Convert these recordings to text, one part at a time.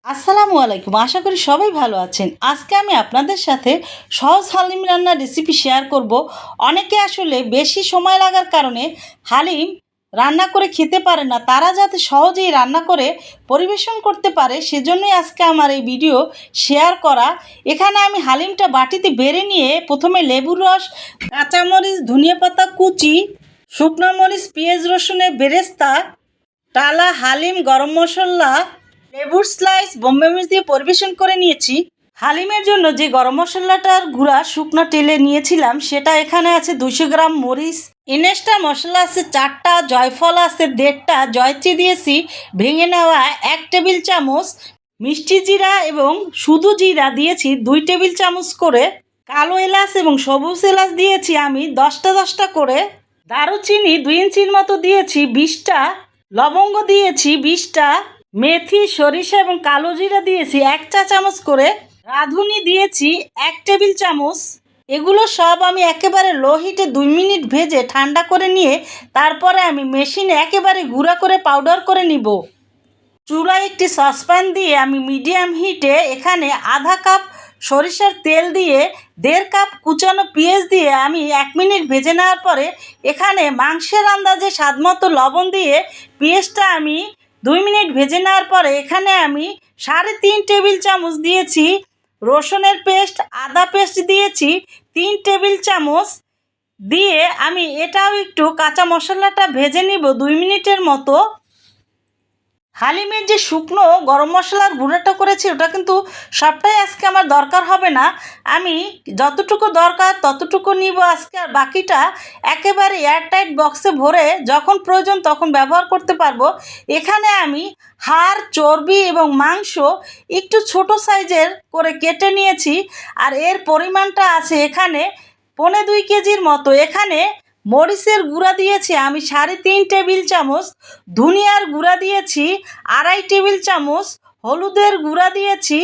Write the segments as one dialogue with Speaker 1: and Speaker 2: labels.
Speaker 1: আসসালামু আলাইকুম। আশা করি সবাই ভালো আছেন। আজকে আমি আপনাদের সাথে সহজ হালিম রান্নার রেসিপি শেয়ার করব। অনেকে আসলে বেশি সময় লাগার কারণে হালিম রান্না করে খেতে পারে না। তারা যাতে সহজেই রান্না করে পরিবেশন করতে পারে সেজন্যই আজকে আমার এই ভিডিও শেয়ার করা। এখানে আমি হালিমটা বাটিতে বেড়ে নিয়ে প্রথমে লেবুর রস, কাঁচামরিচ, ধনিয়াপাতা কুচি, শুকনো মরিচ, পেঁয়াজ রসুনের বেরেস্তা, টালা হালিম, গরম মশলা, লেবুর স্লাইস, বোম্বে মরিচ দিয়ে পরিবেশন করে নিয়েছি। হালিমের জন্য যে গরম মশলাটার গুঁড়া শুকনো তেলে নিয়েছিলাম সেটা এখানে আছে 200 গ্রাম মরিচ, ইনেস্টা মশলা আছে 4টা, জয়ফল আছে 1.5টা, জয়ত্রী দিয়েছি ভেঙে নেওয়া 1 টেবিল চামচ, মিষ্টি জিরা এবং শুধু জিরা দিয়েছি 2 টেবিল চামচ করে, কালো এলাচ এবং সবুজ এলাচ দিয়েছি আমি 10টা করে, দারুচিনি 2 ইঞ্চির মতো দিয়েছি 20টা, লবঙ্গ দিয়েছি 20টা, মেথি, সরিষা এবং কালো জিরা দিয়েছি 1 চা চামচ করে, রাঁধুনি দিয়েছি 1 টেবিল চামচ। এগুলো সব আমি একেবারে লো হিটে 2 মিনিট ভেজে ঠান্ডা করে নিয়ে তারপরে আমি মেশিনে একেবারে গুঁড়া করে পাউডার করে নিব। চুলায় একটি সসপ্যান দিয়ে আমি মিডিয়াম হিটে এখানে আধা কাপ সরিষার তেল দিয়ে 1.5 কাপ কুচানো পেঁয়াজ দিয়ে আমি 1 মিনিট ভেজে নেওয়ার পরে এখানে মাংসের আন্দাজে স্বাদমতো লবণ দিয়ে পেঁয়াজটা আমি 2 মিনিট ভেজে নেওয়ার পরে এখানে আমি 3.5 টেবিল চামচ দিয়েছি রসুনের পেস্ট, আদা পেস্ট দিয়েছি 3 টেবিল চামচ দিয়ে আমি এটাও একটু কাঁচা মশলাটা ভেজে নিব 2 মিনিটের মতো। হালিমের যে শুকনো গরম মশলার গুঁড়োটা করেছি ওটা কিন্তু সবটাই আজকে আমার দরকার হবে না। আমি যতটুকু দরকার ততটুকু নিব আজকে, আর বাকিটা একেবারে এয়ারটাইট বক্সে ভরে যখন প্রয়োজন তখন ব্যবহার করতে পারবো। এখানে আমি হাড়, চর্বি এবং মাংস একটু ছোট সাইজের করে কেটে নিয়েছি, আর এর পরিমাণটা আছে এখানে 1.25 কেজির মতো। এখানে মরিচের গুঁড়া দিয়েছি আমি 3.5 টেবিল চামচ, ধনিয়ার গুঁড়া দিয়েছি 2.5 টেবিল চামচ, হলুদের গুঁড়া দিয়েছি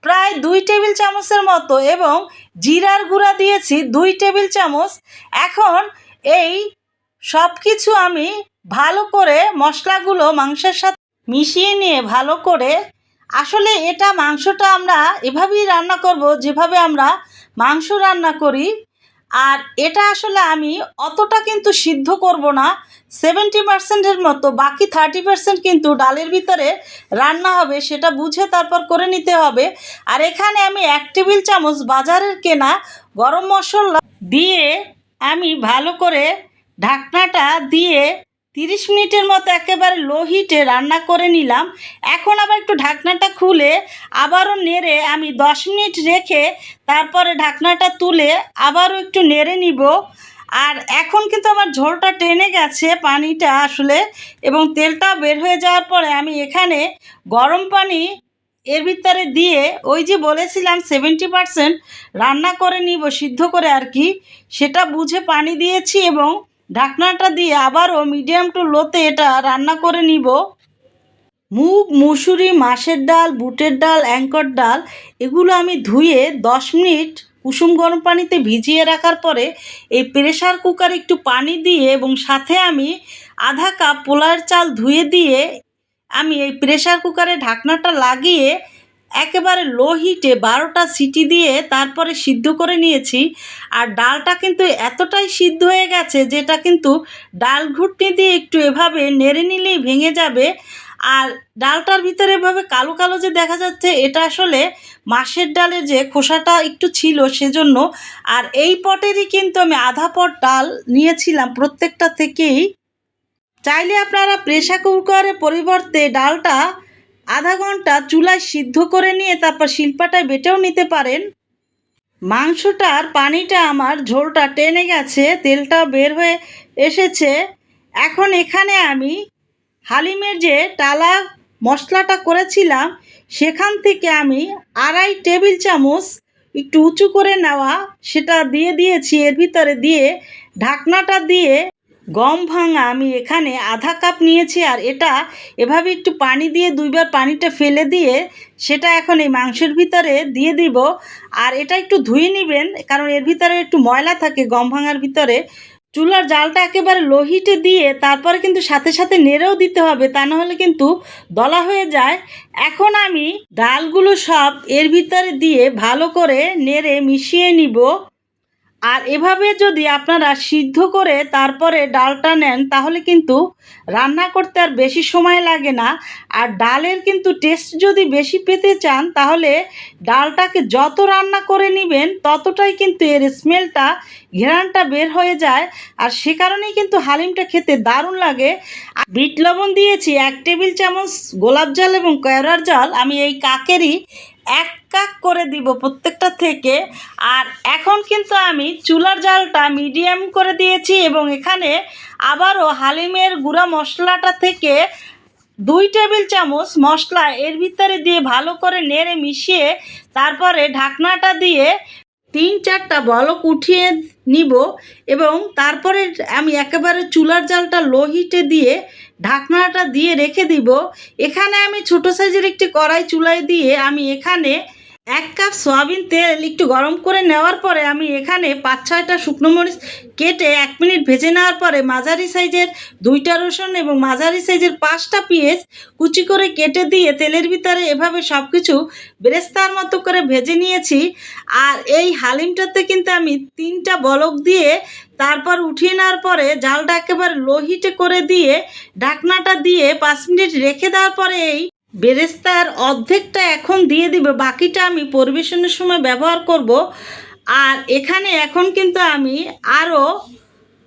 Speaker 1: প্রায় 2 টেবিল চামচের মতো এবং জিরার গুঁড়া দিয়েছি 2 টেবিল চামচ। এখন এই সব কিছু আমি ভালো করে মশলাগুলো মাংসের সাথে মিশিয়ে নিয়ে ভালো করে, আসলে এটা মাংসটা আমরা এভাবেই রান্না করব যেভাবে আমরা মাংস রান্না করি। আর এটা আসলে আমি অতটা কিন্তু সিদ্ধ করব না, 70%-এর মতো, বাকি 30% কিন্তু ডালের ভিতরে রান্না হবে, সেটা বুঝে তারপর করে নিতে হবে। আর এখানে আমি 1 টেবিল চামচ বাজারের কেনা গরম মশলা দিয়ে আমি ভালো করে ঢাকনাটা দিয়ে 30 মিনিটের মতো একেবারে লো হিটে রান্না করে নিলাম। এখন আবার একটু ঢাকনাটা খুলে আবারও নেড়ে আমি 10 মিনিট রেখে তারপরে ঢাকনাটা তুলে আবারও একটু নেড়ে নিব। আর এখন কিন্তু আমার ঝোলটা টেনে গেছে পানিটা আসলে, এবং তেলটাও বের হয়ে যাওয়ার পরে আমি এখানে গরম পানি এর ভিতরে দিয়ে, ওই যে বলেছিলাম 70% রান্না করে নিব, সিদ্ধ করে আর কি, সেটা বুঝে পানি দিয়েছি এবং ঢাকনাটা দিয়ে আবারও মিডিয়াম টু লোতে এটা রান্না করে নিব। মুগ, মুসুরি, মাসের ডাল, বুটের ডাল, অ্যাঙ্কর ডাল এগুলো আমি ধুয়ে 10 মিনিট কুসুম গরম পানিতে ভিজিয়ে রাখার পরে এই প্রেসার কুকারে একটু পানি দিয়ে এবং সাথে আমি আধা কাপ পোলার চাল ধুয়ে দিয়ে আমি এই প্রেসার কুকারে ঢাকনাটা লাগিয়ে একেবারে লো হিটে 12টা সিটি দিয়ে তারপরে সিদ্ধ করে নিয়েছি। আর ডালটা কিন্তু এতটাই সিদ্ধ হয়ে গেছে যেটা কিন্তু ডাল ঘুটনি দিয়ে একটু এভাবে নেড়ে নিলেই ভেঙে যাবে। আর ডালটার ভিতরে এভাবে কালো কালো যে দেখা যাচ্ছে এটা আসলে মাসের ডালের যে খোসাটা একটু ছিল সেজন্য। আর এই পটেরই কিন্তু আমি আধা পট ডাল নিয়েছিলাম প্রত্যেকটা থেকেই। চাইলে আপনারা প্রেসার কুকারের পরিবর্তে ডালটা আধা ঘন্টা চুলায় সিদ্ধ করে নিয়ে তারপর শিলপাটায় বেটেও নিতে পারেন। মাংসটার পানিটা আমার ঝোলটা টেনে গেছে, তেলটাও বের হয়ে এসেছে। এখন এখানে আমি হালিমের যে টালা মশলাটা করেছিলাম সেখান থেকে আমি 2.5 টেবিল চামচ একটু উঁচু করে নেওয়া সেটা দিয়ে দিয়েছি এর ভিতরে দিয়ে ঢাকনাটা দিয়ে গম ভাঙা আমি এখানে আধা কাপ নিয়েছি। আর এটা এভাবে একটু পানি দিয়ে 2বার পানিটা ফেলে দিয়ে সেটা এখন এই মাংসের ভিতরে দিয়ে দিব। আর এটা একটু ধুয়ে নেবেন কারণ এর ভিতরে একটু ময়লা থাকে গম ভাঙার ভিতরে। চুলার জালটা একেবারে লো হিটে দিয়ে তারপরে কিন্তু সাথে সাথে নেড়েও দিতে হবে, তা নাহলে কিন্তু দলা হয়ে যায়। এখন আমি ডালগুলো সব এর ভিতরে দিয়ে ভালো করে নেড়ে মিশিয়ে নিব। আর এভাবে যদি আপনারা সিদ্ধ করে তারপরে ডালটা নেন তাহলে কিন্তু রান্না করতে আর বেশি সময় লাগে না। আর ডালের কিন্তু টেস্ট যদি বেশি পেতে চান তাহলে ডালটাকে যত রান্না করে নেবেন ততটাই কিন্তু এর স্মেলটা, ঘ্রাণটা বের হয়ে যায়। আর সে কারণেই কিন্তু হালিমটা খেতে দারুণ লাগে। আর বিট লবণ দিয়েছি 1 টেবিল চামচ, গোলাপ জল এবং কেওড়ার জল আমি এই কাকেরই 1 কাপ করে দিব প্রত্যেকটা থেকে। আর এখন কিন্তু আমি চুলার জালটা মিডিয়াম করে দিয়েছি এবং এখানে আবারও হালিমের গুঁড়া মশলাটা থেকে 2 টেবিল চামচ মশলা এর ভিতরে দিয়ে ভালো করে নেড়ে মিশিয়ে তারপরে ঢাকনাটা দিয়ে 3-4টা বলক উঠিয়ে নিব এবং তারপরে আমি একেবারে চুলার জালটা লো হিটে দিয়ে ঢাকনাটা দিয়ে রেখে দিব। এখানে আমি ছোট সাইজের একটি কড়াই চুলায় দিয়ে আমি এখানে 1 কাপ সয়াবিন তেল একটু গরম করে নেওয়ার পরে আমি এখানে 5-6টা শুকনো মরিচ কেটে 1 মিনিট ভেজে নেওয়ার পরে মাঝারি সাইজের 2টা রসুন এবং মাঝারি সাইজের 5টা পেঁয়াজ কুচি করে কেটে দিয়ে তেলের ভিতরে এভাবে সব কিছু বেরেস্তার মতো করে ভেজে নিয়েছি। আর এই হালিমটাতে কিন্তু আমি 3টা বলক দিয়ে তারপর উঠিয়ে নেওয়ার পরে জালটা একেবারে লো হিটে করে দিয়ে ঢাকনাটা দিয়ে 5 মিনিট রেখে দেওয়ার পরে এই বেরেস্তার অর্ধেকটা এখন দিয়ে দিব, বাকিটা আমি পরিবেশনের সময় ব্যবহার করব। আর এখানে এখন কিন্তু আমি আরও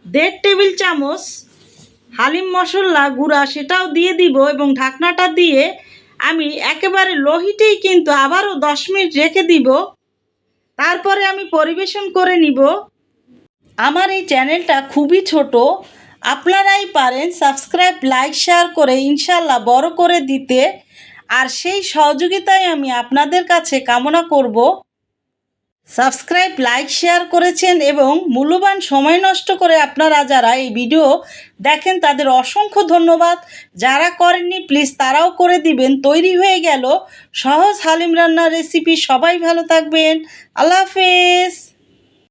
Speaker 1: 1.5 টেবিল চামচ হালিম মশলা গুঁড়া সেটাও দিয়ে দিব এবং ঢাকনাটা দিয়ে আমি একেবারে লো হিটেই কিন্তু আবারও 10 মিনিট রেখে দিব। তারপরে আমি পরিবেশন করে নিব। আমার এই চ্যানেলটা খুবই ছোট, আপনারাই পারেন সাবস্ক্রাইব, লাইক, শেয়ার করে ইনশাল্লাহ বড় করে দিতে। আর সেই সহযোগিতাই আমি আপনাদের কাছে কামনা করব। সাবস্ক্রাইব, লাইক, শেয়ার করেছেন এবং মূল্যবান সময় নষ্ট করে আপনারা যারা এই ভিডিও দেখেন তাদের অসংখ্য ধন্যবাদ। যারা করেননি প্লিজ তারাও করে দিবেন। তৈরি হয়ে গেল সহজ হালিম রান্নার রেসিপি। সবাই ভালো থাকবেন। আল্লাহ হাফেজ।